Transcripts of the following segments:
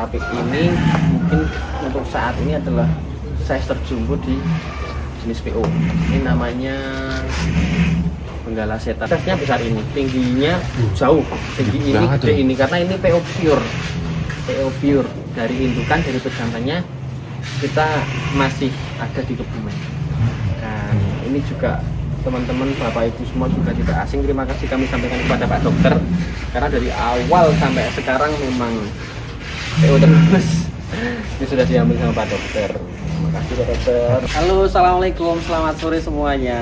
sapi ini mungkin untuk saat ini adalah size terjumbo di jenis PO. Ini namanya Benggala Setan. Size-nya besar ini, tingginya jauh, tinggi ini, gede ini karena ini PO pure. PO pure dari indukan, dari pejantannya kita masih ada di Kebumen. Dan ini juga teman-teman Bapak Ibu semua juga tidak asing. Terima kasih kami sampaikan kepada Pak Dokter karena dari awal sampai sekarang memang PO terus ini sudah diambil sama Pak Dokter. Terima kasih Pak Dokter. Halo, assalamualaikum, selamat sore semuanya.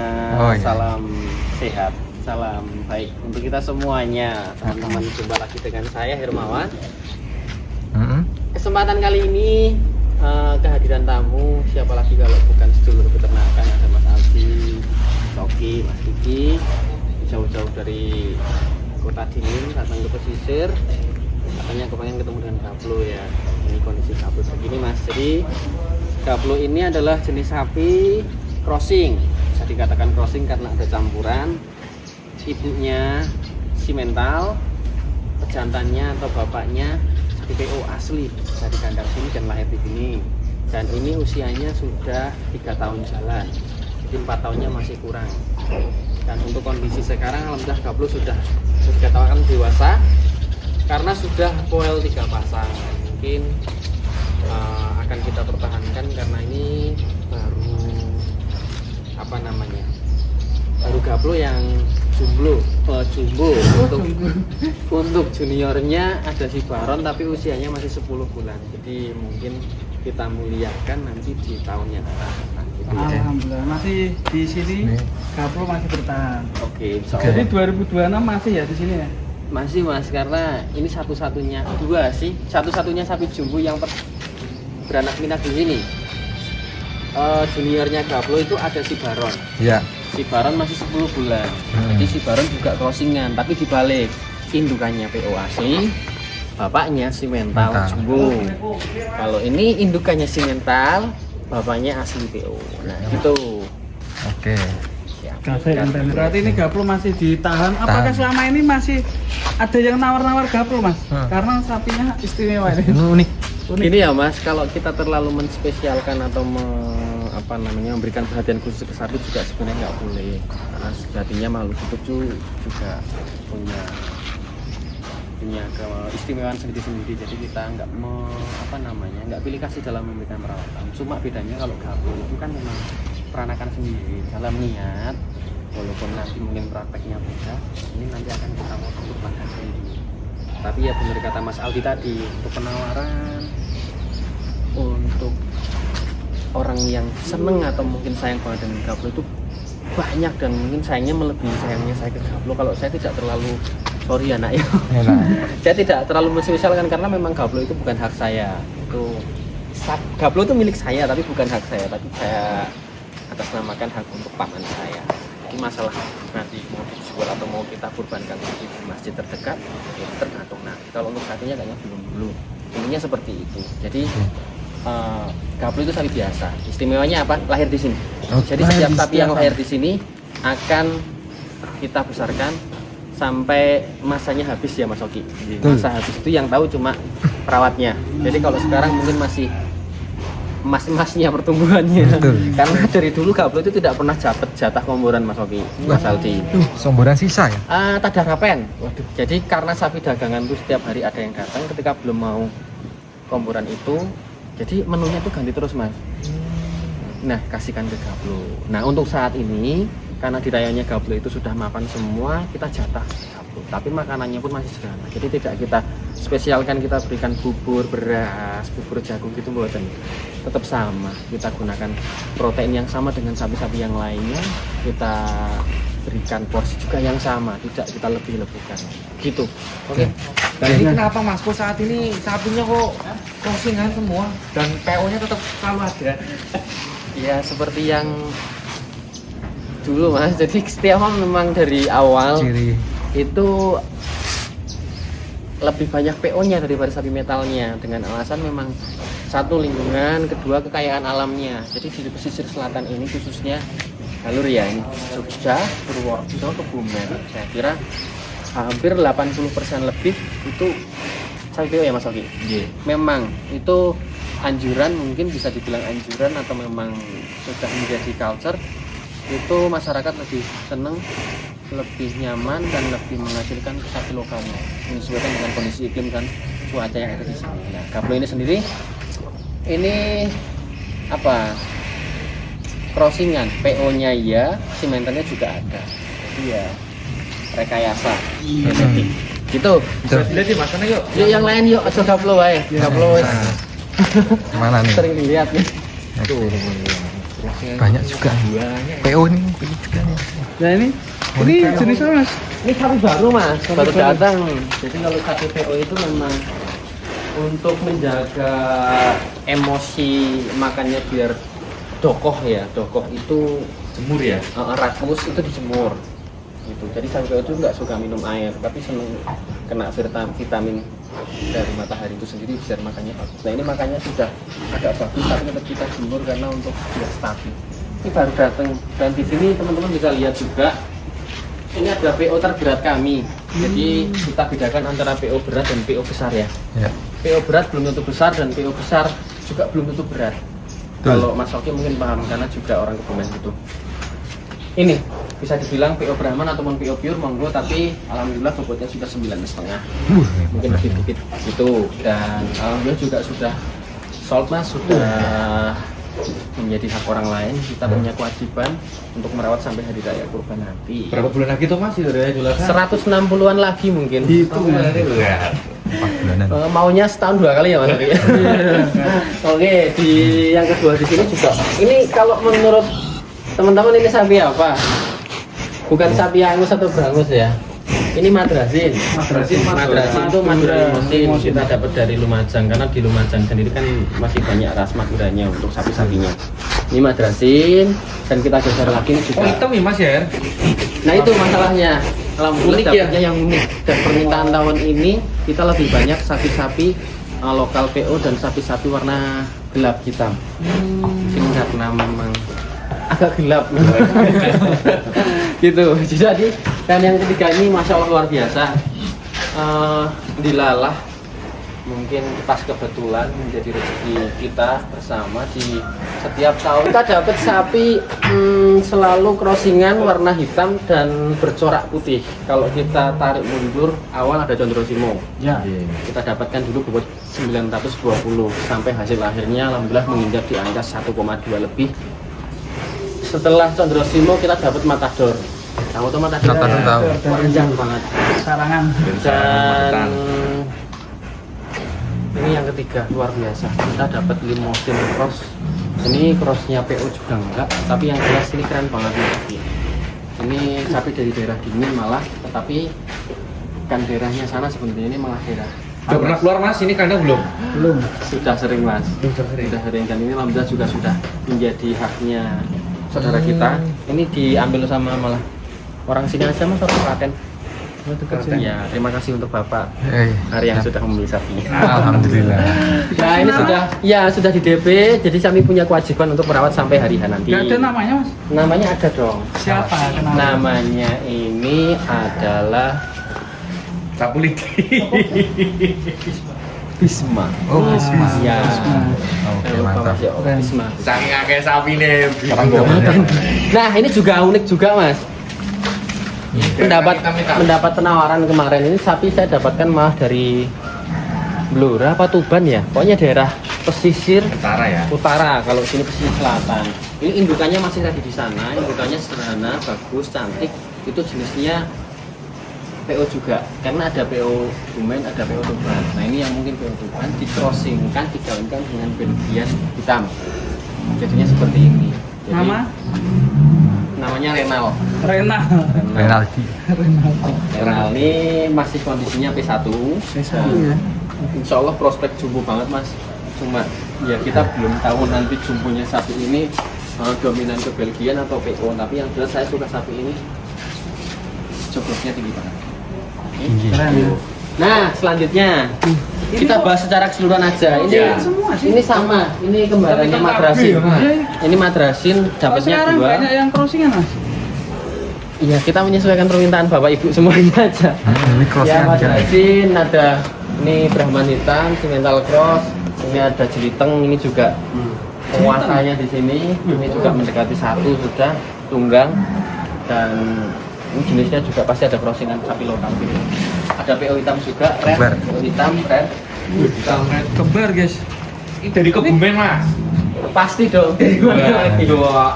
Salam sehat, salam baik untuk kita semuanya. Teman-teman, jumpa lagi dengan saya Hermawan. Kesempatan kali ini kehadiran tamu siapa lagi kalau bukan sedulur peternakan, ada Mas Aldi, Soki, Mas Diki, jauh-jauh dari kota dingin datang ke pesisir, katanya kepengen ketemu dengan Gablo ya. Ini kondisi Gablo begini Mas. Jadi Gablo ini adalah jenis sapi crossing, bisa dikatakan crossing karena ada campuran. Ibunya simental, pejantannya atau bapaknya sapi PO asli dari kandang sini dan lahir di sini. Dan ini usianya sudah 3 tahun jalan. Jadi 4 tahunnya masih kurang. Dan untuk kondisi sekarang alhamdulillah Gablo sudah dikatakan dewasa karena sudah poel 3 pasang. Mungkin akan kita pertahankan karena ini baru baru Gablo yang jumbo untuk juniornya ada si Baron tapi usianya masih 10 bulan. Jadi mungkin kita muliakan nanti di tahun yang akan datang. Alhamdulillah masih di sini Gablo masih bertahan. Oke, jadi 2026 masih ya di sini ya? Masih Mas, karena ini satu-satunya sapi jumbo yang beranak pinak di sini. Juniornya Gablo itu ada si Baron. Iya. Si Baron masih 10 bulan. Jadi si Baron juga crossingan, tapi dibalik. Indukannya PO asli, bapaknya simental jumbo. Kalau ini indukannya simental, bapaknya asli PO. Nah, gitu. Oke. Berarti ini Gablo masih ditahan. Apakah selama ini masih ada yang nawar-nawar Gablo Mas? Karena sapinya istimewa ini. Unik. Ini ya Mas, kalau kita terlalu menspesialkan atau memberikan perhatian khusus ke sapi juga sebenarnya nggak boleh, karena sejatinya makhluk hidup juga punya keistimewaan sendiri-sendiri. Jadi kita nggak pilih kasih dalam memberikan perawatan. Cuma bedanya kalau Gablo itu kan memang peranakan sendiri dalam niat, walaupun nanti mungkin prakteknya beda, ini nanti akan kita mau kembangkan sendiri. Tapi ya benar kata Mas Aldi tadi, untuk penawaran untuk orang yang seneng atau mungkin sayang banget dengan Gablo itu banyak, dan mungkin sayangnya melebihi sayangnya saya ke Gablo. Kalau saya tidak terlalu, sorry anak ya, saya tidak terlalu menspesialkan karena memang Gablo itu bukan hak saya. Gablo itu milik saya tapi bukan hak saya, tapi saya atasnamakan hak untuk paman saya. Jadi masalah nanti mau dijual atau mau kita kurbankan di masjid terdekat ya tergantung. Nah, kalau untuk sapinya kayaknya belum. Intinya seperti itu. Jadi Gablo itu sapi biasa. Istimewanya apa? Lahir di sini. Jadi setiap sapi yang lahir di sini akan kita besarkan sampai masanya habis ya Mas Oki. Masa habis itu yang tahu cuma perawatnya. Jadi kalau sekarang mungkin masih mas-masnya pertumbuhannya. Karena dari dulu Gablo itu tidak pernah dapat jatah komboran Mas Oki, Mas Aldi. Somboran sisa ya? Tadarapen. Waduh. Jadi karena sapi dagangan itu setiap hari ada yang datang, ketika belum mau komboran itu, jadi menunya itu ganti terus Mas. Nah, kasihkan ke Gablo. Nah, untuk saat ini karena di rayanya Gablo itu sudah makan semua, kita jatah Gablo. Tapi makanannya pun masih sederhana. Jadi tidak kita spesialkan, kita berikan bubur beras, bubur jagung gitu buatan. Tetap sama. Kita gunakan protein yang sama dengan sapi-sapi yang lainnya. Kita berikan porsi juga yang sama, tidak kita lebih-lebihkan. Gitu. Oke. Jadi kenapa Mas kok saat ini sapinya kok crossingan semua dan PO-nya tetap selalu ada? Ya seperti yang dulu Mas, jadi setiap memang dari awal itu lebih banyak PO-nya daripada sapi metalnya, dengan alasan memang satu lingkungan, kedua kekayaan alamnya. Jadi di pesisir selatan ini khususnya jalur ya ini Jogja, Purworejo, Kebumen, saya kira hampir 80% lebih itu sapi PO ya Mas Oki. Memang itu anjuran, mungkin bisa dibilang anjuran atau memang sudah menjadi culture, itu masyarakat lebih seneng, lebih nyaman dan lebih menghasilkan sapi lokalnya menyesuaikan dengan kondisi iklim dan cuaca yang ada di sini. Nah, Gaplo ini sendiri ini apa? Crossingan, PO-nya ya, simenternya juga ada. Jadi ya rekayasa genetik. Gitu. Lihat di mana yuk? Yuk yang lain yuk, aja Gaplo wae. Gaplo wis Mana nih? sering dilihat nih. Tuh, Banyak juga. PO nih juga nih. Nah ini jenis apa Mas? Ini sapi baru Mas, baru datang. Jadi kalau sapi PO itu memang untuk menjaga emosi makannya biar dokoh ya. Dokoh itu jemur ya. rakus itu dijemur. Gitu. Jadi sapi PO itu nggak suka minum air, tapi seneng kena vitamin dari matahari itu sendiri biar makannya bagus. Nah ini makannya sudah agak bagus, tapi tetap kita jemur karena untuk biar stabil. Ini baru datang dan di sini teman-teman bisa lihat juga. Ini ada PO terberat kami. Jadi kita bedakan antara PO berat dan PO besar ya. PO berat belum tentu besar dan PO besar juga belum tentu berat. Kalau Mas Oki mungkin paham karena juga orang Kebumen gitu. Ini bisa dibilang PO Brahman ataupun PO pure monggo, tapi alhamdulillah bobotnya sudah 9,5. Mungkin lebih dikit gitu. Dan alhamdulillah juga sudah sold Mas, sudah menjadi hak orang lain. Kita punya kewajiban untuk merawat sampai hari raya kurban nanti. Berapa bulan lagi tuh Mas itu dari Idul Adha? 160-an lagi mungkin. Gitu ya. 4 bulanan. Maunya setahun 2 kali ya Mas. Oke, di yang kedua di sini juga. Ini kalau menurut teman-teman ini sapi apa? Bukan sapi angus atau brangus ya. Ini madrasin. Madrasin itu madrasin kita dapat dari Lumajang karena di Lumajang sendiri kan masih banyak ras Maduranya untuk sapi-sapinya. Ini madrasin dan kita geser lagi ini juga. Oh hitam ya Mas ya? Nah itu masalahnya. Alhamdulillah Unik ya? dapatnya yang unik. Dan permintaan tahun ini kita lebih banyak sapi-sapi lokal PO dan sapi-sapi warna gelap hitam. Mungkin karena memang agak gelap gitu. Jadi dan yang ketiga ini masya Allah luar biasa. Dilalah mungkin pas kebetulan menjadi rezeki kita bersama di setiap tahun kita dapat sapi selalu crossingan warna hitam dan bercorak putih. Kalau kita tarik mundur awal ada Condrosimo Ya. kita dapatkan dulu bobot 920 sampai hasil akhirnya alhamdulillah menginjak di angka 1,2 lebih. Setelah Condrosimo kita dapat Matador. Kamu tuh Matador? Matador tahu. Panjang banget. Sarangan. Dan ini yang ketiga luar biasa. Kita dapat Limousin Cross. Ini crossnya PO juga enggak, tapi yang jelas ini keren banget nih. Ini sapi dari daerah dingin malah, tetapi kan daerahnya sana sebenarnya ini malah daerah. Udah pernah keluar Mas ini kandang belum? Belum. Sudah sering Mas. Sudah sering dan ini alhamdulillah juga sudah menjadi haknya saudara kita. Ini diambil sama malah orang sini aja Mas, orang Klaten. Ya, terima kasih untuk Bapak hari yang sudah membeli sapi. Alhamdulillah. Nah, ini sudah di DP, jadi kami punya kewajiban untuk merawat sampai hari H nanti. Gak ada namanya Mas? Namanya ada dong. Siapa? Kenapa? Namanya ini adalah Sapuliti. Bisma. Oh, Bisma. Ya. Oke, mantap. Bisma. Saking akeh sapine. Nah, ini juga unik juga, Mas. Mendapat penawaran kemarin ini sapi saya dapatkan malah dari Blora apa Tuban ya, pokoknya daerah pesisir Utara ya. utara. Kalau sini pesisir selatan. Ini indukannya masih tadi di sana. Indukannya sederhana, bagus, cantik. Itu jenisnya PO juga, karena ada PO Bumen, ada PO Tuban. Nah ini yang mungkin PO Tuban dikrossingkan, dikawinkan dengan Belgian hitam. Jadinya seperti ini. Jadi, namanya Renal. Renaldi. Renal ini masih kondisinya P1. P1 ya. Insya Allah prospek jumbo banget Mas. Cuma ya kita belum tahu nanti jumbonya sapi ini dominan ke Belgian atau PO. Tapi yang jelas saya suka sapi ini, jogosnya tinggi banget. Keren ya. Nah selanjutnya kita bahas secara keseluruhan aja. Ini sama. Ini kembarannya madrasin. Ini madrasin dapatnya Sekarang 2. banyak yang crossingan Mas. Iya, kita menyesuaikan permintaan Bapak Ibu semuanya aja. Ini Ya, crossnya madrasin ada ini Ini Brahman hitam, simental cross, ini ada jeliteng, ini juga penguasanya di sini. Ini juga mendekati 1 sudah tunggang, dan ini jenisnya juga pasti ada crossingan sapi lokal. Ada PO hitam juga, red, Kembar. PO hitam, red. Kembar guys. Ini dari Kebumen mas. Pasti dong.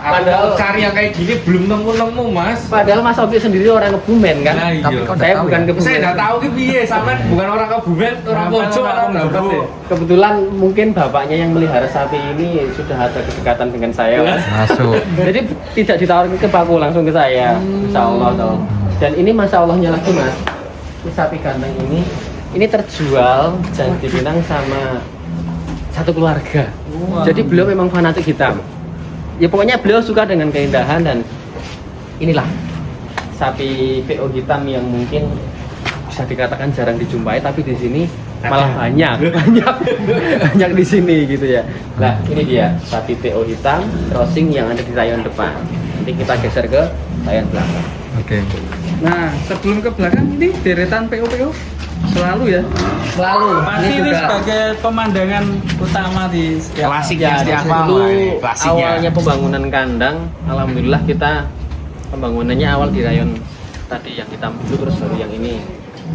Padahal cari yang kayak gini belum nemu mas. Padahal Mas Oki sendiri orang Kebumen kan? Nah, iya. Tapi kok Saya tahu bukan ya? Kebumen. Saya nggak tahu ki piye, sampean bukan orang Kebumen, orang pojok, orang Dago. Kebetulan mungkin bapaknya yang melihara sapi ini sudah ada kedekatan dengan saya. Mas. Masuk. Jadi tidak ditawarkan ke Paku, langsung ke saya. Insya Allah toh. Dan ini Masya Allahnya lagi Mas, ini sapi kandang ini terjual dan dipinang sama satu keluarga. Jadi beliau memang fanatik hitam. Ya pokoknya beliau suka dengan keindahan, dan inilah sapi PO hitam yang mungkin bisa dikatakan jarang dijumpai, tapi di sini malah banyak di sini gitu ya. Nah ini dia sapi PO hitam crossing yang ada di rayon depan. Nanti kita geser ke rayon belakang. Oke. Nah, sebelum ke belakang ini deretan PO selalu ya. Selalu. Pasti ini sebagai pemandangan utama di setiap Klasik Ya, ya, setiap dulu klasiknya. awalnya pembangunan kandang, alhamdulillah kita pembangunannya awal di rayon tadi yang hitam dulu, terus baru yang ini.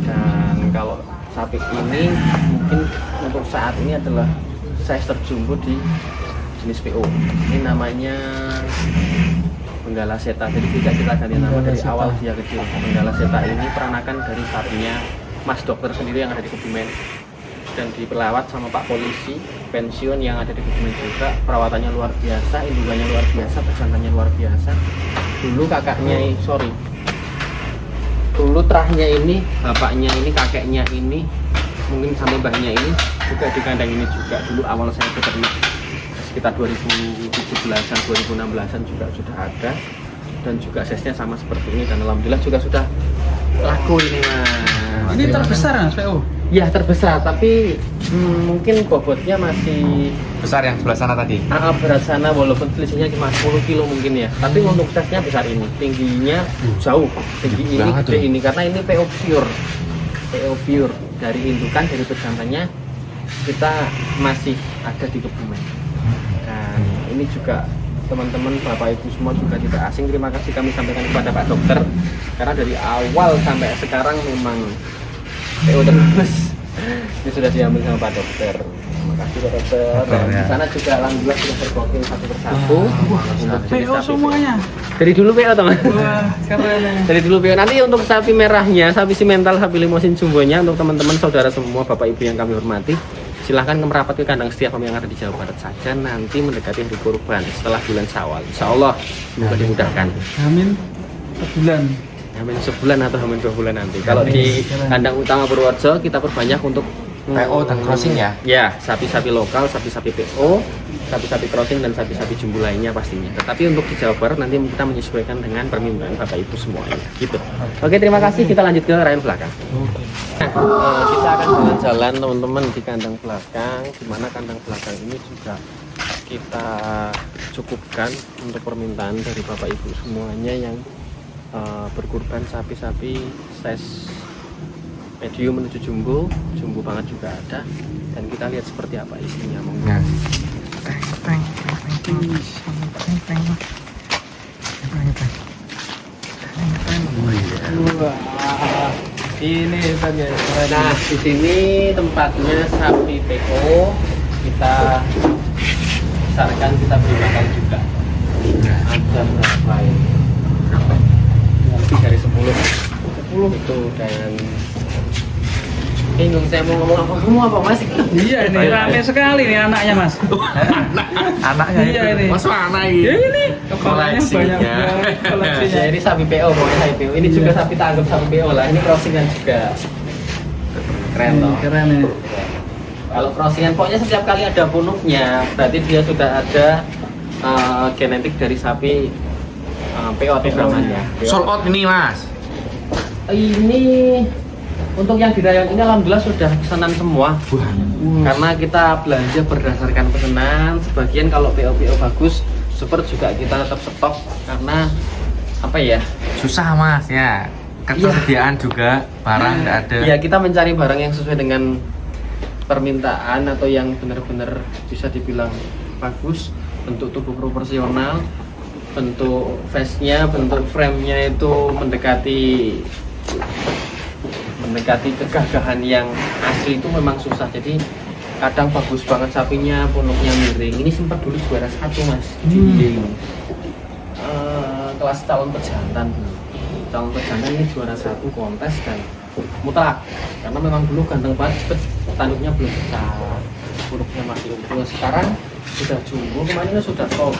Dan kalau sapi ini mungkin untuk saat ini adalah size terjumbo di jenis PO. Ini namanya Benggala Seta. Jadi tidak kita ganti nama dari awal dia kecil. Benggala Seta ini peranakan dari sapinya Mas Dokter sendiri yang ada di Kebumen, dan diperawat sama Pak Polisi pensiun yang ada di Kebumen juga. Perawatannya luar biasa, indukannya luar biasa, pejantannya luar biasa. Dulu kakaknya, dulu terahnya ini, bapaknya ini, kakeknya ini, mungkin sampai mbahnya ini juga di kandang ini juga. Dulu awal saya beternak sekitar 2017-an, 2016-an juga sudah ada, dan juga size-nya sama seperti ini, dan alhamdulillah juga sudah laku ini Mas. Ini terbesar Mas PO. Ya terbesar, tapi mungkin bobotnya masih Besar yang sebelah sana tadi. berat sana, walaupun selisihnya cuma 10 kilo mungkin ya. Tapi untuk size-nya besar ini, tingginya jauh, tinggi ini, gede ini, karena ini PO pure dari indukan, dari pejantannya kita masih ada di Kebumen. Dan ini juga teman-teman Bapak Ibu semua juga tidak asing, terima kasih kami sampaikan kepada Pak Dokter, karena dari awal sampai sekarang memang PO terus ini sudah diambil sama Pak Dokter. Terima kasih Pak Dokter. Dan di sana juga alhamdulillah sudah terblokir satu persatu. Untuk jenis PO sapi semuanya. dari dulu PO teman. Wah, keren ya. Dari dulu PO. Nanti untuk sapi merahnya, sapi simental, sapi limosin jumbonya, untuk teman-teman saudara semua Bapak Ibu yang kami hormati, silahkan merapat ke kandang setiap kami yang ada di Jawa Barat saja. Nanti mendekati hari kurban setelah bulan Syawal, Insya Allah semoga dimudahkan. Amin. Sebulan. Amin sebulan atau amin 2 bulan nanti. Kalau di kandang utama Purworejo kita perbanyak untuk PO dan crossing ya? Ya, sapi-sapi lokal, sapi-sapi PO, sapi-sapi crossing, dan sapi-sapi jumbo lainnya pastinya. Tetapi untuk di Jawa Barat nanti kita menyesuaikan dengan permintaan Bapak Ibu semuanya. Gitu. Oke, terima kasih. Kita lanjut ke rayon belakang. Nah, kita akan jalan-jalan teman-teman di kandang belakang, di mana kandang belakang ini juga kita cukupkan untuk permintaan dari Bapak Ibu semuanya yang berkurban sapi-sapi size medium menuju jumbo, jumbo banget juga ada, dan kita lihat seperti apa isinya. Ya. Wah. Ini tadi ya. Nah, di sini tempatnya sapi PO kita besarkan, kita beri makan juga. Ada berapa ini? Lebih dari 10 itu, dan bingung saya mau ngomong apa semua Pak Mas. Iya ini rame sekali nih anaknya Mas. Anaknya Iya itu. ini. Masuk anak ini. Ya ini kepalanya banyak banget koleksinya. Ya, ini sapi PO, pokoknya sapi PO. Ini juga sapi tanggap sapi PO lah. Ini crossingan juga. Keren loh. Keren ya. Kalau crossingan pokoknya setiap kali ada punuknya, berarti dia sudah ada genetik dari sapi PO atau Brahmannya. Sold out ini mas. Ini untuk yang di rayon ini alhamdulillah sudah pesanan semua. Karena kita belanja berdasarkan pesanan. Sebagian kalau PO bagus, super juga kita tetap stok, karena apa ya? Susah mas ya. Ketersediaan juga barang nggak ada. Ya kita mencari barang yang sesuai dengan permintaan atau yang benar-benar bisa dibilang bagus, bentuk tubuh proporsional, bentuk face-nya, bentuk frame-nya itu mendekati kegagahan yang asli itu memang susah. Jadi kadang bagus banget sapinya, punuknya miring. Ini sempat dulu juara 1 mas di kelas calon pejantan. Calon pejantan ini juara 1 kontes dan mutlak, karena memang dulu ganteng banget, tanduknya belum besar, punuknya masih utuh. Sekarang sudah jumbo, kemarin sudah top.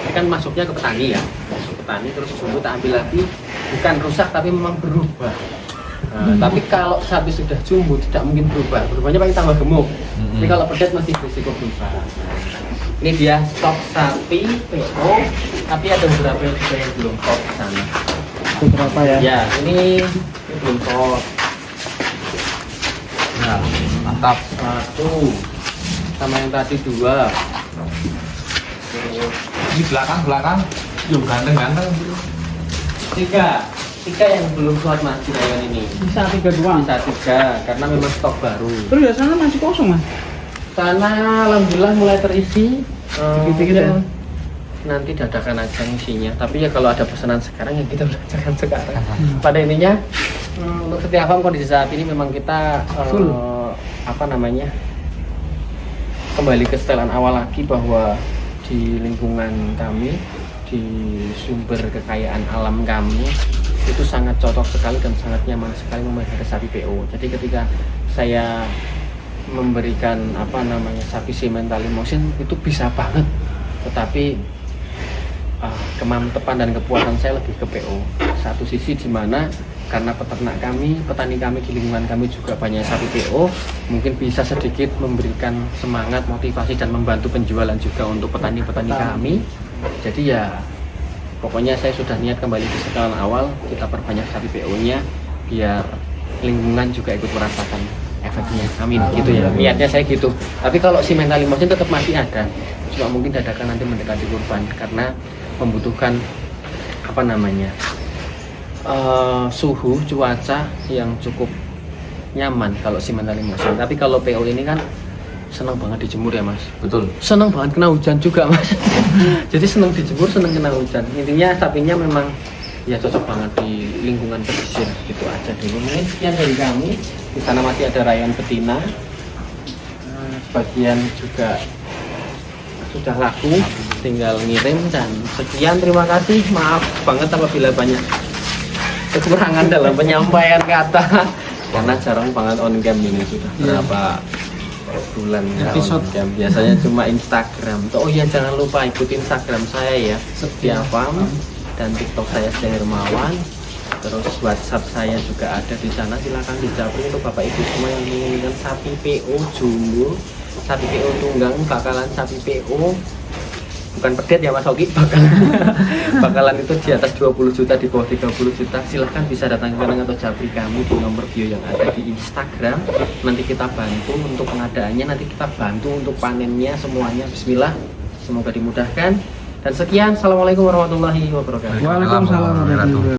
Ini kan masuknya ke petani ya, masuk petani terus jumbo tak ambil lagi, bukan rusak tapi memang berubah. Tapi kalau sapi sudah jumbo tidak mungkin berubahnya paling tambah gemuk. Tapi kalau pedet masih berisiko berubah. Ini dia stok sapi PO, tapi ada beberapa juga yang belum top di sana. Beberapa ya? Ya, ini belum top. Nah, mantap. 1 sama yang tadi 2. Di belakang yuk ganteng 3 yang belum kuat mas di rayon ini. Bisa 3 doang? Bisa 3 karena memang stok baru. Terus ya sana masih kosong mas? Sana alhamdulillah mulai terisi. Dikit-dikit ya? Nanti dadakan aja isinya. Tapi ya kalau ada pesanan sekarang ya kita dadakan sekarang. Pada intinya untuk setiap farm kondisi saat ini memang kita kembali ke setelan awal lagi, bahwa di lingkungan kami, di sumber kekayaan alam kami itu sangat cocok sekali dan sangat nyaman sekali memelihara sapi PO. Jadi ketika saya memberikan sapi semental limosin itu bisa banget, tetapi kemantepan dan kepuasan saya lebih ke PO. Satu sisi di mana karena peternak kami, petani kami di lingkungan kami juga banyak sapi PO, mungkin bisa sedikit memberikan semangat, motivasi dan membantu penjualan juga untuk petani-petani kami. Jadi ya pokoknya saya sudah niat kembali ke setelan awal, kita perbanyak sapi PO-nya biar lingkungan juga ikut merasakan efeknya. Amin. Gitu ya. Niatnya saya gitu. Tapi kalau si mental limosin tetap masih ada. Cuma mungkin dadakan nanti mendekati kurban karena membutuhkan suhu cuaca yang cukup nyaman kalau si mental limosin. Tapi kalau PO ini kan senang banget dijemur ya mas. betul. Senang banget kena hujan juga mas. Jadi senang dijemur, senang kena hujan. Intinya sapinya memang ya cocok banget di lingkungan pesisir. Gitu aja dulu. Mungkin sekian dari kami. Di sana masih ada rayon betina. Sebagian juga sudah laku, tinggal ngirim. Dan sekian, terima kasih. Maaf banget apabila banyak kekurangan dalam penyampaian kata karena jarang banget on cam ini, sudah berapa bulan episode on cam. Biasanya cuma Instagram. Oh iya, jangan lupa ikuti Instagram saya ya, Setia Farm, dan TikTok saya Setia Hermawan. Terus WhatsApp saya juga ada di sana, silakan dijapri untuk bapak ibu semua yang menginginkan sapi PO jumbo, sapi PO tunggang, bakalan sapi PO bukan pedet ya mas Oki, bakalan itu di atas 20 juta, di bawah 30 juta. Silahkan bisa datang ke atau japri kami di nomor bio yang ada di Instagram. Nanti kita bantu untuk pengadaannya, nanti kita bantu untuk panennya semuanya. Bismillah, semoga dimudahkan. Dan sekian, assalamualaikum warahmatullahi wabarakatuh. Waalaikumsalam warahmatullahi wabarakatuh.